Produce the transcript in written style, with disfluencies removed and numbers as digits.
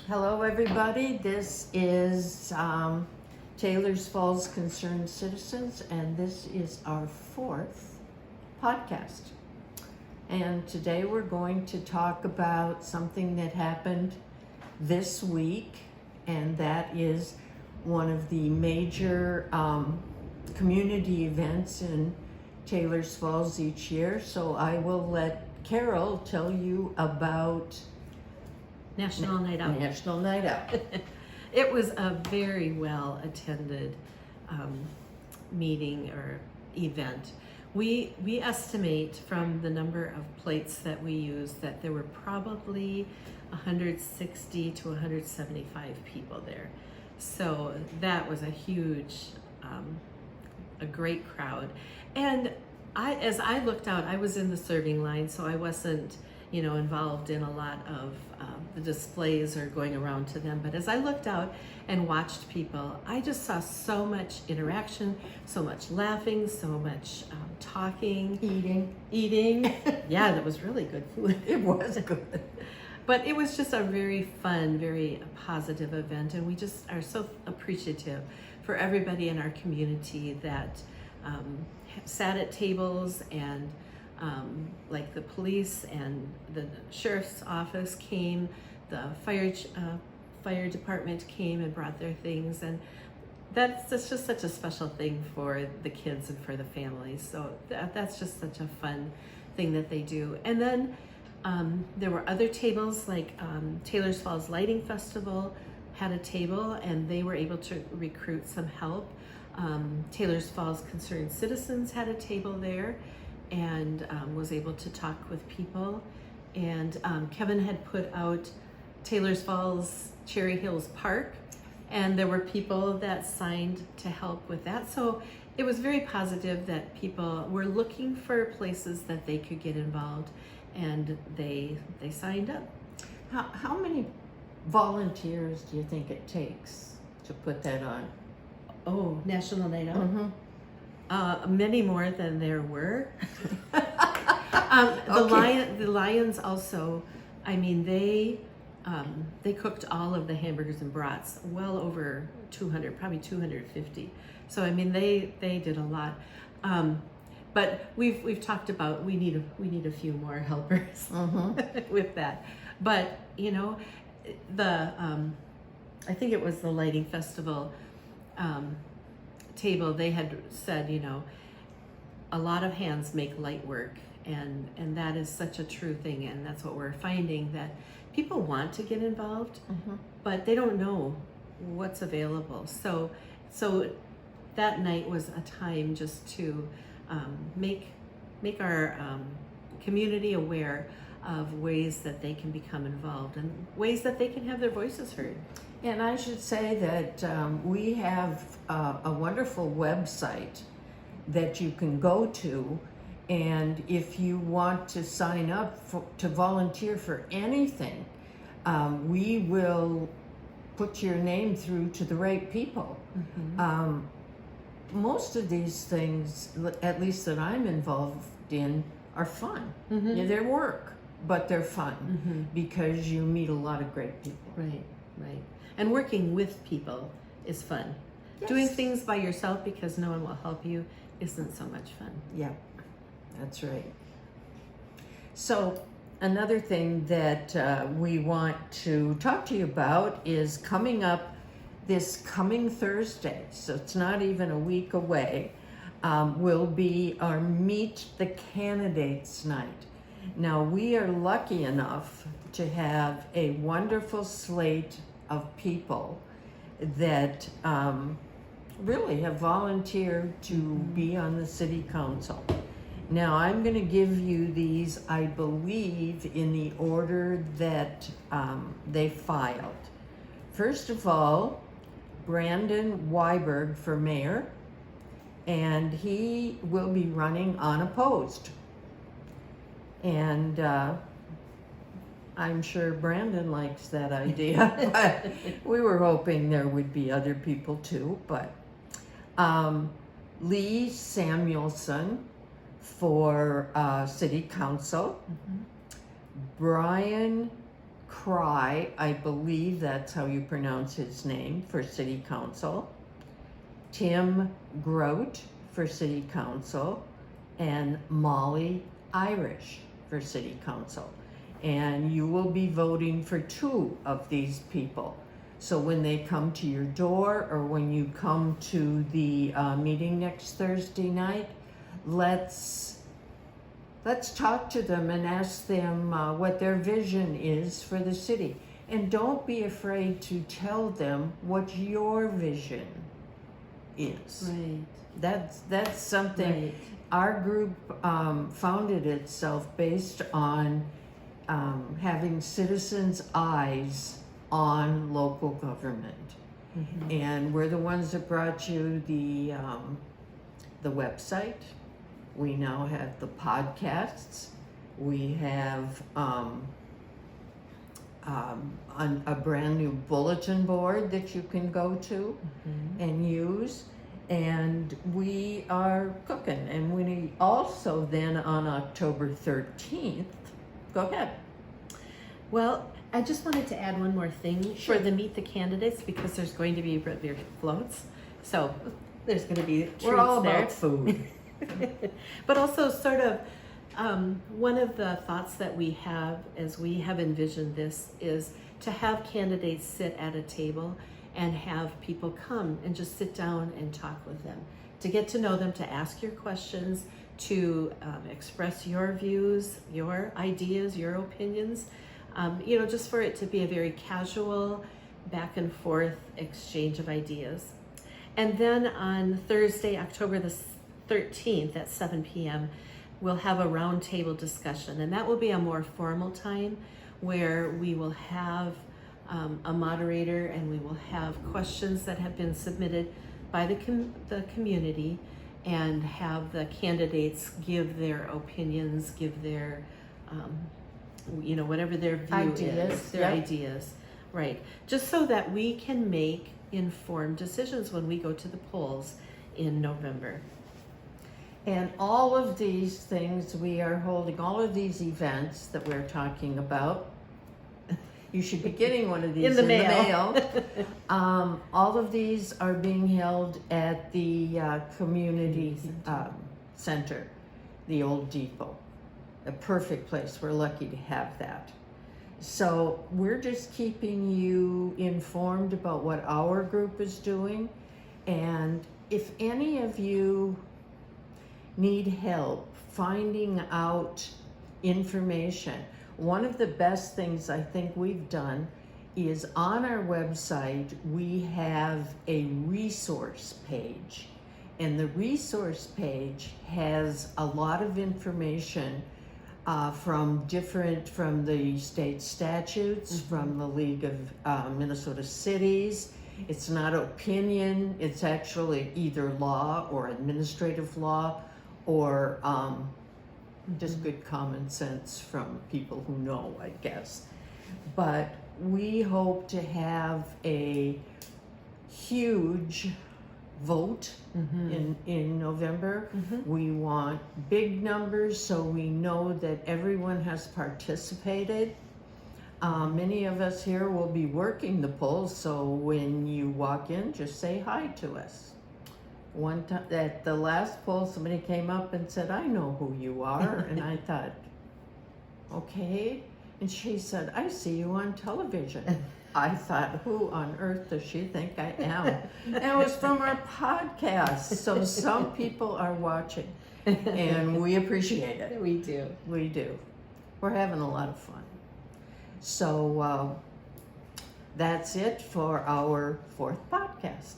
Hello, everybody. This is Taylor's Falls Concerned Citizens, and this is our fourth podcast. And today we're going to talk about something that happened this week, and that is one of the major community events in Taylor's Falls each year. So I will let Carol tell you about National Night Out. National Night Out. It was a very well attended meeting or event. We estimate from the number of plates that we used that there were probably 160 to 175 people there. So that was a huge, a great crowd. And as I looked out, I was in the serving line, so I wasn't involved in a lot of the displays or going around to them. But as I looked out and watched people, I just saw so much interaction, so much laughing, so much talking, eating. Yeah, that was really good food. It was good. But it was just a very fun, very positive event, and we just are so appreciative for everybody in our community that sat at tables and like the police and the sheriff's office came, the fire department came and brought their things, and that's just such a special thing for the kids and for the families. So that's just such a fun thing that they do. And then there were other tables, like Taylor's Falls Lighting Festival had a table, and they were able to recruit some help. Taylor's Falls Concerned Citizens had a table there, and was able to talk with people. And Kevin had put out Taylor's Falls Cherry Hills Park, and there were people that signed to help with that. So it was very positive that people were looking for places that they could get involved, and they signed up. How many volunteers do you think it takes to put that on? Oh, National Night Out? Mm-hmm. Many more than there were. The Lions also, I mean, they cooked all of the hamburgers and brats, well over 200, probably 250. So I mean, they did a lot. But we've talked about we need a few more helpers with that. But I think it was the lighting festival table, they had said, a lot of hands make light work, and that is such a true thing, and that's what we're finding, that people want to get involved, but they don't know what's available. So that night was a time just to make our community aware of ways that they can become involved and ways that they can have their voices heard. And I should say that we have a wonderful website that you can go to, and if you want to sign up to volunteer for anything, we will put your name through to the right people. Most of these things, at least that I'm involved in, are fun. Yeah, they're work, but they're fun because you meet a lot of great people. Right. And working with people is fun. Yes. Doing things by yourself because no one will help you isn't so much fun. Yeah, that's right. So another thing that we want to talk to you about is coming up this coming Thursday. So it's not even a week away. Will be our Meet the Candidates night. Now, we are lucky enough to have a wonderful slate of people that really have volunteered to be on the city council. Now, I'm going to give you these, I believe, in the order that they filed. First of all, Brandon Weiberg for mayor, and he will be running unopposed. And I'm sure Brandon likes that idea, but we were hoping there would be other people too. But Lee Samuelson for city council, Brian Cry, I believe that's how you pronounce his name, for city council. Tim Grote for city council, and Molly Irish for city council. And you will be voting for 2 of these people. So when they come to your door, or when you come to the meeting next Thursday night, let's talk to them and ask them what their vision is for the city. And don't be afraid to tell them what your vision is. Right. That's something. Right. Our group founded itself based on having citizens' eyes on local government. Mm-hmm. And we're the ones that brought you the website. We now have the podcasts. We have a brand new bulletin board that you can go to and use. And we are cooking. And we also then on October 13th, go ahead. Well, I just wanted to add one more thing Sure. for the Meet the Candidates, because there's going to be root beer floats. So there's going to be treats We're all there. about food. But also sort of one of the thoughts that we have as we have envisioned this is to have candidates sit at a table and have people come and just sit down and talk with them, to get to know them, to ask your questions, to express your views, your ideas, your opinions, just for it to be a very casual back and forth exchange of ideas. And then on Thursday, October the 13th at 7 p.m., we'll have a roundtable discussion, and that will be a more formal time where we will have a moderator, and we will have questions that have been submitted by the community, and have the candidates give their opinions, give their, whatever their view Ideas, is, their yep. ideas, right? Just so that we can make informed decisions when we go to the polls in November. And all of these things, we are holding all of these events that we're talking about. You should be getting one of these In the mail. All of these are being held at the community center, the old depot. A perfect place. We're lucky to have that. So we're just keeping you informed about what our group is doing. And if any of you need help finding out information, one of the best things I think we've done is on our website we have a resource page, and the resource page has a lot of information from the state statutes, from the League of Minnesota Cities. It's not opinion, it's actually either law or administrative law, or just good common sense from people who know, I guess. But we hope to have a huge vote in November. We want big numbers so we know that everyone has participated. Many of us here will be working the polls, so when you walk in, just say hi to us. One time at the last poll, somebody came up and said, "I know who you are," and I thought, okay. And she said, "I see you on television." I thought, who on earth does she think I am? And it was from our podcast. So some people are watching, and we appreciate it. We do. We do. We're having a lot of fun. So that's it for our 4th podcast.